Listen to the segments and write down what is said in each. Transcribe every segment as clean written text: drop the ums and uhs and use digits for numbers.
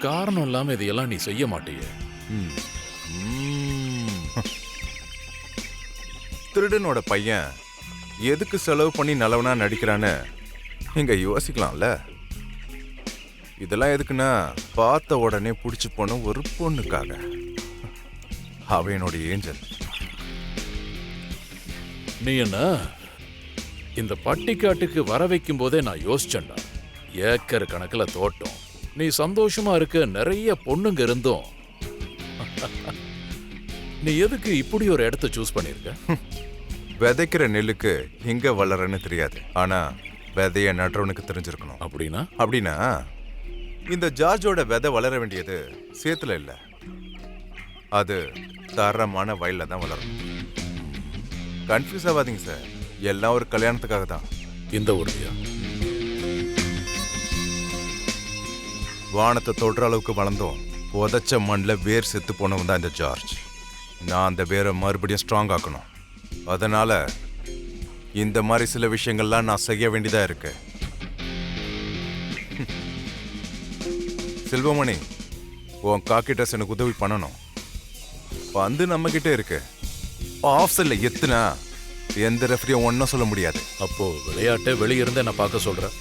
காரணம் இல்லாம இதையெல்லாம் நீ செய்ய மாட்டியே. திருடனோட பையன் எதுக்கு செலவு பண்ணி நல்லவனா நடிக்கிறான்னு நீங்க யோசிக்கலாம்ல. இதெல்லாம் எதுக்குன்னா பார்த்த உடனே பிடிச்சு போன ஒரு பொண்ணுக்காக. அவ என்னுடைய ஏஞ்சல். நீ என்ன இந்த பட்டிக்காட்டுக்கு வர வைக்கும் போதே நான் யோசிச்சேன்டா. ஏக்கர் கணக்குல தோட்டம், நீ சந்தோஷமா இருக்க, நிறைய பொண்ணுங்க இருந்தும் நீ எதுக்கு இப்படி ஒரு இடத்த சூஸ் பண்ணிருக்க? விதைக்கிற நெல்லுக்கு எங்க வளரன்னு தெரியாது, ஆனா விதைய நடுறவனுக்கு தெரிஞ்சிருக்கணும். அப்படின்னா இந்த ஜார்ஜோட விதை வளர வேண்டியது சேத்துல இல்ல, அது தரமான வயல்ல தான் வளரும். கன்ஃபியூஸ் ஆகாதீங்க சார், எல்லாம் ஒரு கல்யாணத்துக்காக தான். இந்த ஊர்லயா? வானத்தை தொடுற அளவுக்கு வளர்ந்தோம், உதச்ச மண்ணில் வேர் செத்து போனவன் தான் இந்த ஜார்ஜ். நான் அந்த வேரை மறுபடியும் ஸ்ட்ராங் ஆக்கணும். அதனால இந்த மாதிரி சில விஷயங்கள்லாம் நான் செய்ய வேண்டியதா இருக்கு. செல்வமணி, உன் காக்கி ட்ரெஸ் எனக்கு உதவி பண்ணணும். பந்து நம்ம கிட்ட இருக்கு, ஆஃப் சைட்ல எத்துனா எந்த ரெஃபரியும் ஒன்னும் சொல்ல முடியாது. அப்போ விளையாட்டை வெளியிருந்தே நான் பார்க்க சொல்றேன்.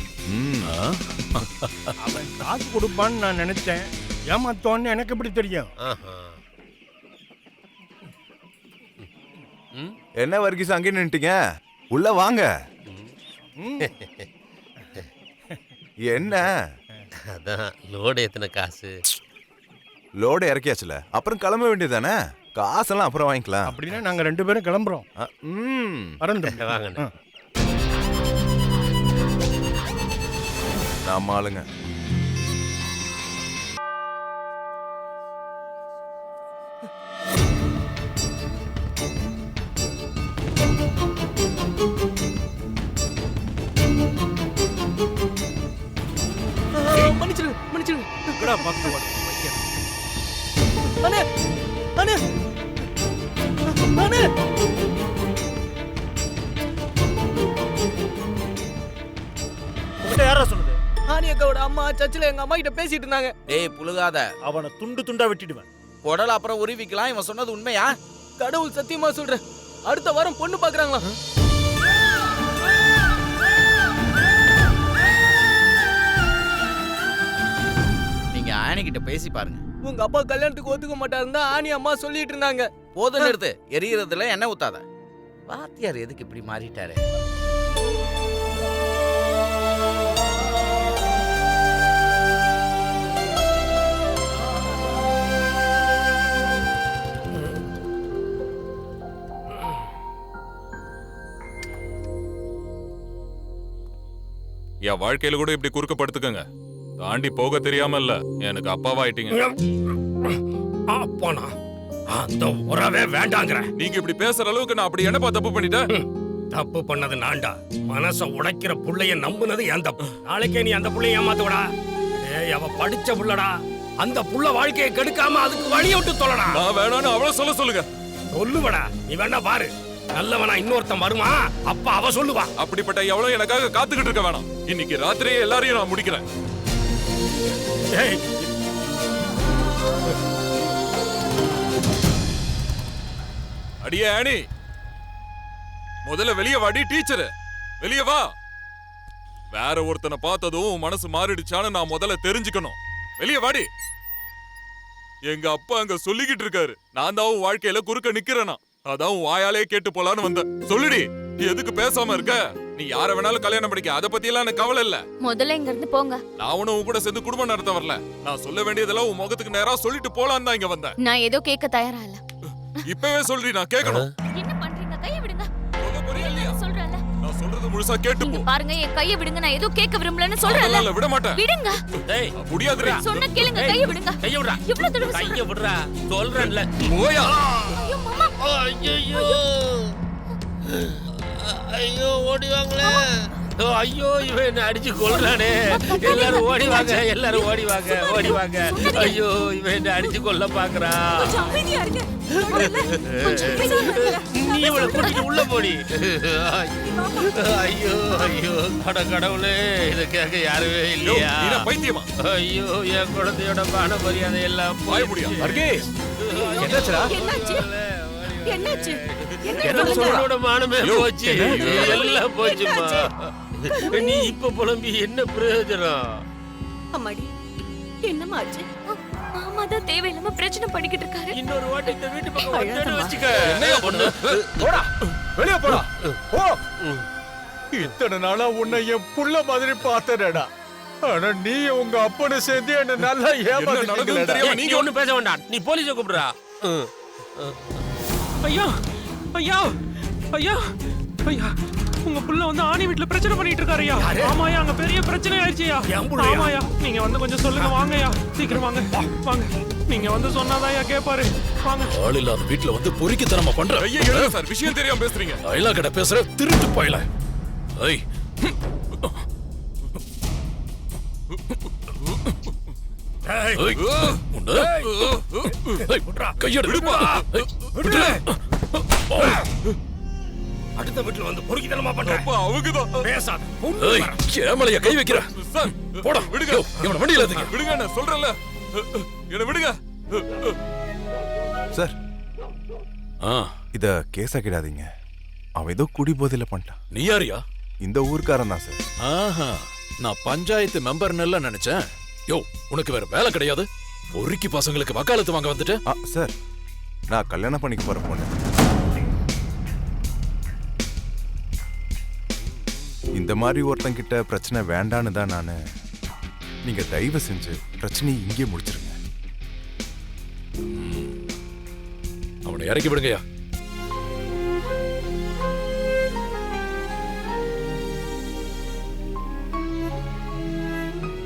அவன் காசு கொடுப்பான்னு நான் நினைச்சேன், ஏமாத்தோன்னு எனக்கு எப்படி தெரியும்? என்ன வர்கீஸ் அங்கே நின்னுட்டீங்க? உள்ள வாங்க. என்ன அதான் லோடு எத்தனை காசு? லோடு இறக்கியாச்சுல, அப்புறம் கிளம்ப வேண்டியதானே. காசெல்லாம் அப்புறம் வாங்கிக்கலாம். அப்படின்னா நாங்க 2 பேரும் கிளம்புறோம். வாங்க. நாம ஆளுங்க. யாரா சொன்னது? ஆனியக்காவோட அம்மா சர்ச்சில் எங்க அம்மா கிட்ட பேசிட்டு இருந்தாங்க. டேய் புழுகாத, அவனை துண்டு துண்டா வெட்டிடுவேன். குடல் அப்புறம் உருவிக்கலாம். இவன் சொன்னது உண்மையா? கடவுள் சத்தியமா சொல்றேன், அடுத்த வாரம் பொண்ணு பாக்குறாங்களா? நீங்க ஆனி கிட்ட பேசி பாருங்க. உங்க அப்பா கல்யாணத்துக்கு ஒத்துக்க மாட்டாருன்னு தான் ஆனி அம்மா சொல்லிட்டு இருந்தாங்க. போதும் நிறுத்து, எரியறதுல என்ன ஊத்தாத. வாத்தியார் எதுக்கு இப்படி மாறிட்டாரு? என் வாழ்க்கையில கூட இப்படி குறுக்கப்படுத்துக்கங்க. தாண்டி போக தெரியாம இல்ல, எனக்கு அப்பாவாயிட்டீங்க. அப்பனா அந்த உறவே வேண்டாங்கற. நீங்க இப்படி பேசுற அளவுக்கு நான் அப்படி என்னப்பா தப்பு பண்ணிட்டேன்? தப்பு பண்ணது நான்டா. மனச உடைக்கிற புள்ளைய நம்புனது என் தப்பு. நாளைக்கே நீ அந்த புள்ளைய ஏமாத்துவடா. ஏய், அவ படிச்ச புள்ளடா. அந்த புள்ள வாழ்க்கையை கெடுக்காம அதுக்கு வழிய விட்டு தொலைடா. நான் வேணான்னு அவள சொல்லுங்க. சொல்லுவடா, நீ வேணா பாரு. நல்லவனா இன்னொருத்தன் வருமா, அப்ப அவ சொல்லுவா. அப்படிப்பட்ட எவ்வளவு எனக்காக காத்துக்கிட்டு இருக்க வேணாம். இன்னைக்கு ராத்திரியே எல்லாரையும் நான் முடிக்கிறேன். அடியே ஆனி, முதல்ல வெளியே வாடி. டீச்சர் வெளியே வா. வேற ஒருத்தனை பார்த்ததும் மனசு மாறிடுச்சான்னு நான் முதல்ல தெரிஞ்சுக்கணும். வெளியே வாடி. எங்க அப்பா அங்க சொல்லிக்கிட்டு இருக்காரு, நான் தான் வாழ்க்கையில குறுக்க நிக்கிறேனா. அதான் வாயாலே கேட்டு போலான்னு வந்த. சொல்லுடி, எதுக்கு பேசாம இருக்க? நீ யார வேணாலும் கல்யாணம் பண்ணிக்க, அத பத்தி எல்லாம் எனக்கு கவலை இல்ல. முதல்ல இங்க இருந்து போங்க. நான் உன் கூட சேர்ந்து குடும்பம் நடத்த வரல. நான் சொல்ல வேண்டியதெல்லாம் உன் முகத்துக்கு நேரா சொல்லிட்டு போலான்னு தான் இங்க வந்தேன். நான் ஏதோ கேட்க தயாரா இல்ல. இப்பவே சொல்றீ, நான் கேட்கணும். என்ன பண்றீங்க? கைய விடுங்க. சொல்ல போறியா இல்லையா? சொல்றேன்ல. நான் சொல்றது முழுசா கேட்டு போ. பாருங்க, என் கைய விடுங்க. நான் ஏதோ கேட்க விரும்பலன்னு சொல்றேன்ல. இல்ல, விட மாட்டேன். விடுங்க. டேய், முடியாதுடா. சொன்ன கேளுங்க, கைய விடுங்க. கைய விடுடா. இவ்வளவு தடவை கைய விடுடா. சொல்றேன்ல. போயா. ஐயோ மாமா. ஐயோ ஐயோ, ஓடி வாங்களே. ஐயோ, இவன் என்ன அடிச்சு கொல்றானே. எல்லாரும் ஓடி வாங்க, எல்லாரும் ஓடி வாங்க, ஓடி வாங்க. ஐயோ, இவன் என்ன அடிச்சு கொல்ல பாக்குறா. கொஞ்சம் அமைதியா இருங்க. சொல்றேன்ல. கொஞ்சம் அமைதியா இருங்க. நீ இவளை கூட்டிட்டு உள்ள போடி. ஐயோ ஐயோ அட கடவுளே, இதை கேட்க யாருமே இல்லையா? பைத்தியமா? ஐயோ, என் குழந்தையோட மான மரியாதை எல்லாம் வாய முடியா? வர்கீஸ், என்னாச்சுடா? என்னாச்சு? என்னோட மானமே போச்சு, எல்லாம் போச்சுமா. நீ இப்ப புலம்பி என்ன பிரயோஜனம்? அம்மாடி, என்னம்மா ஆச்சு? மாமா தான் தேவையில்லாம பிரச்சனை பண்ணிக்கிட்டு இருக்காரு. இன்னொரு வாட்டி இந்த வீட்டு பக்கம் வந்தேன்னு வச்சுக்க. என்னையா பொண்ணு? போடா, வெளிய போடா. போ. இத்தனை நாளா உன்னை என் புள்ள மாதிரி பார்த்தேடா. ஆனா நீ உங்க அப்பனை சேர்ந்து என்ன நல்லா ஏமாத்திட்டீங்களேடா. நீங்க ஒண்ணும் பேச வேண்டாம், நீ போலீஸை கூப்பிடுறா. ஐயா ஐயா ஐயா ஐயா, உங்க புள்ள வந்து ஆணி வீட்டுல பிரச்சனை பண்ணிட்டு இருக்காருயா. ஆமாயா, அங்க பெரிய பிரச்சனை ஆயிடுச்சுயா. ஆமாயா, நீங்க வந்து கொஞ்சம் சொல்லுங்க. வாங்கயா, சீக்கிரம் வாங்க வாங்க. நீங்க வந்து சொன்னாதாயா கேப்பாரு. வாங்க. ஆள் இல்லாத வீட்டுல வந்து பொறுக்கித்தனமா பண்ற. ஐயா எழுத சார், விஷயம் தெரியாம பேசுறீங்க. ஐலா கிட்ட பேசுற திருட்டு பாயல. ஐ அடுத்த வீட்டுல வந்து பொறுக்கித்தனமா பண்ற. அவங்கதான். பேசாத. கேமலைய கை வைக்கிற. சார் போடா, விடுங்க. இவனை வண்டியில ஏத்துங்க. விடுங்க, நான் சொல்றேன்ல. என்ன விடுங்க. சார், ஆ, இத கேஸாக்கிடாதீங்க. அவன் ஏதோ குடி போதையில பண்ணிட்டான். நீ யாரியா? இந்த ஊர்க்காரன் தான் சார். ஆஹா, நான் பஞ்சாயத்து மெம்பர்னு நினைச்சேன். யோ, உனக்கு வேற வேலை கிடையாது? பொறுக்கி பசங்களுக்கு வக்காலத்து வாங்க வந்துட்டு. சார், நான் கல்யாணம் பண்ணிக்க போற பொண்ணு. இந்த மாதிரி ஒருத்தங்கிட்ட பிரச்சனை வேண்டான்னு தான் நானு. நீங்க தயவு செஞ்சு பிரச்சனையை இங்கே முடிச்சிருங்க. அவனை இறக்கி விடுங்கயா.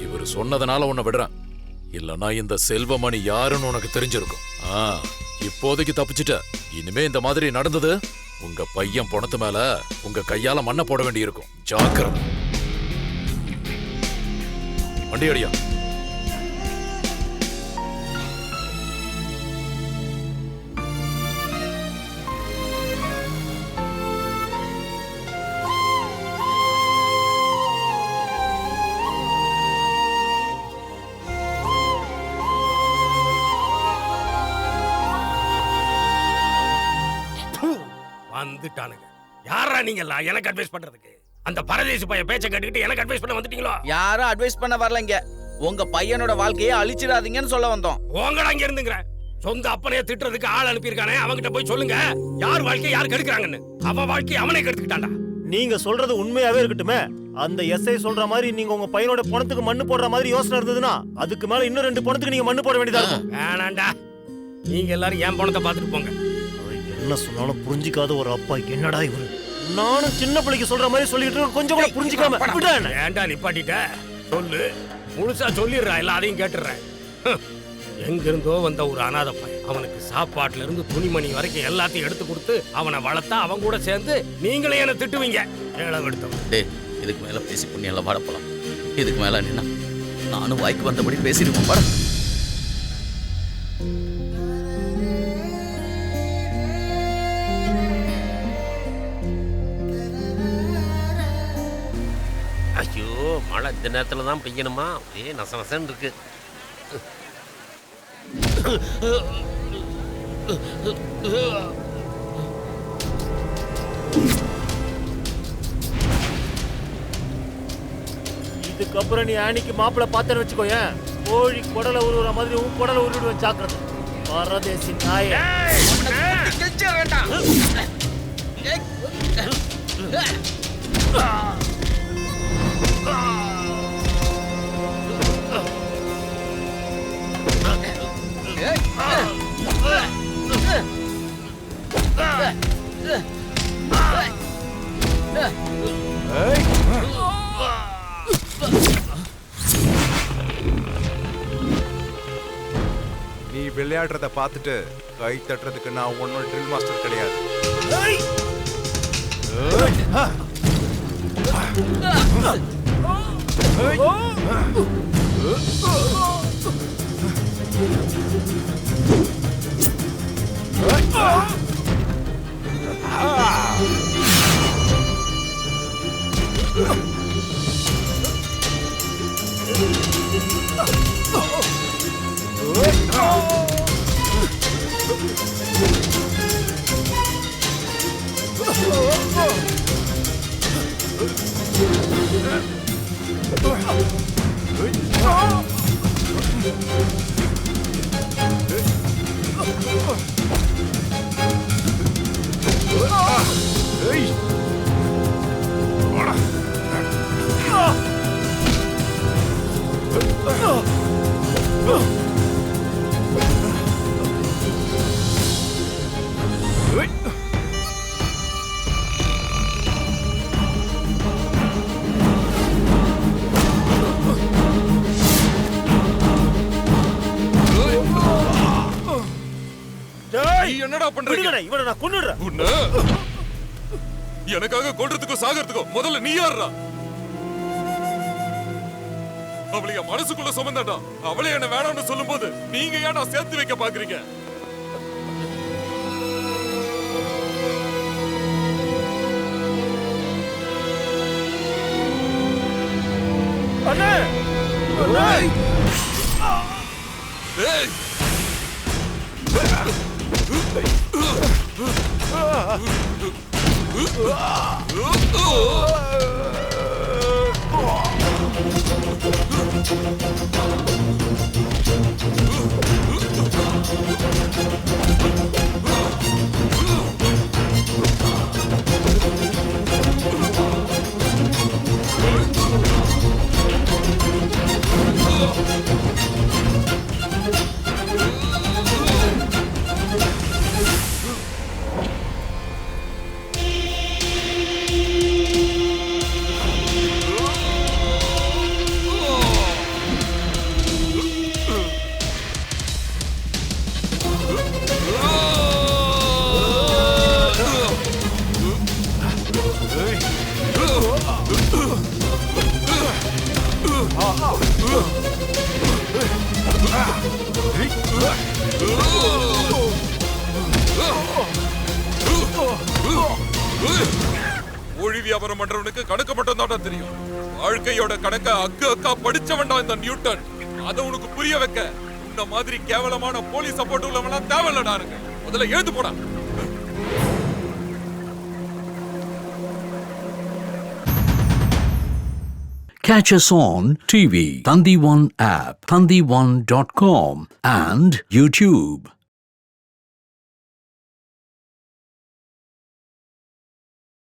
இவர் சொன்னதுனால உன்னை விடுறேன். இல்லனா இந்த செல்வமணி யாருன்னு உனக்கு தெரிஞ்சிருக்கும். இப்போதைக்கு தப்பிச்சிட்ட. இனிமே இந்த மாதிரி நடந்தது, உங்க பையன் பணத்து மேல உங்க கையால மண்ணை போட வேண்டி இருக்கும். ஜாக்கிரதை. வண்டி அடியா. வந்துட்டானுங்க. யாரா நீங்களா எனக்கு அட்வைஸ் பண்றதுக்கு? அந்த பரதேசி பையன் பேச்ச கேட்டுக்கிட்டு எனக்கு அட்வைஸ் பண்ண வந்துட்டீங்களோ? யாரும் அட்வைஸ் பண்ண வரலங்க. உங்க பையனோட வாழ்க்கையை அழிச்சிடாதீங்கன்னு சொல்ல வந்தோம். உங்கடா இங்க இருந்துங்கற. சொந்த அப்பனைய திட்டுறதுக்கு ஆள் அனுப்பியிருக்கானே, அவன்கிட்ட போய் சொல்லுங்க யார் வாழ்க்கையை யார் கெடுக்குறாங்கன்னு. அவன் வாழ்க்கையை அவனே கெடுத்துக்கிட்டான்டா. நீங்க சொல்றது உண்மையாவே இருக்கட்டுமே, அந்த எஸ்ஐ சொல்ற மாதிரி நீங்க உங்க பையனோட பணத்துக்கு மண்ணு போடுற மாதிரி யோசனை இருந்ததுன்னா அதுக்கு மேல இன்னும் 2 பணத்துக்கு நீங்க மண்ணு போட வேண்டியதா இருக்கும். வேணாண்டா, நீங்க எல்லாரும் என் பணத்தை பார்த்துட்டு போங்க. என்ன சொன்னாலும் புரிஞ்சிக்காத ஒரு அப்பா என்னடா இவரு? நானும் சின்ன பிள்ளைக்கு சொல்ற மாதிரி சொல்லிட்டு கொஞ்சம் கூட புரிஞ்சிக்காம விடானே. ஏன்டா நிப்பாட்டிட்ட? சொல்லு, முழுசா சொல்லிடுறா, எல்லாரையும் கேட்டுறேன். எங்கிருந்தோ வந்த ஒரு அனாதை பையன், அவனுக்கு சாப்பாட்டுல இருந்து துணிமணி வரைக்கும் எல்லாத்தையும் எடுத்து கொடுத்து அவனை வளர்த்தா அவன் கூட சேர்ந்து நீங்களே என்ன திட்டுவீங்க. டேய், இதுக்கு மேல பேசி புண்ணியெல்லாம் வாட போலாம். இதுக்கு மேல நின்னா நானும் வாய்க்கு வந்தபடி பேசிடுவோம். வாட. ஐயோ, மழை இந்த நேரத்துல தான் பெய்யணுமா? அப்படியே நசநசன்னு இருக்கு. இதுக்கப்புறம் நீ ஆனிக்கு மாப்பிள்ள பாத்தன்னு வச்சுக்கோயேன், கோழி குடலை உருவுற மாதிரி உன் குடலை உருவிடுவேன். ஜாக்கிரதை பரதேசி நாய. நீ விளையாடுறத பார்த்துட்டு கை தட்டுறதுக்கு நான் ஒன்னும் ட்ரில் மாஸ்டர் கிடையாது. நீ என்னடா பண்றீங்க? விடுங்கடா, இவனை நான் கொன்னுடுறேன். உன்னை எனக்காக கொல்றதுக்கோ சாகிறதுக்கோ முதல்ல நீ யாருடா? அவளை என் மனசுக்குள்ள சுமந்தாடா. அவளே என்ன வேணாம்னு சொல்லும்போது நீங்க ஏன்டா சேர்த்து வைக்க பாக்குறீங்க? அண்ணே! அண்ணே! ஏய்! மொழி வியாபாரம் பண்றவனுக்கு கணக்கு மட்டும் தான் தெரியும். வாழ்க்கையோட கணக்க அக்கா படிச்சவன்டா இந்த நியூட்டன். அத உனக்கு புரிய வைக்க இந்த மாதிரி கேவலமான போலீஸ் சப்போர்ட் உள்ளவனா தேவையில்லடா இருக்கு. முதல்ல எழுந்து போடா. Catch us on TV, Thandivan app, thandivan.com and YouTube.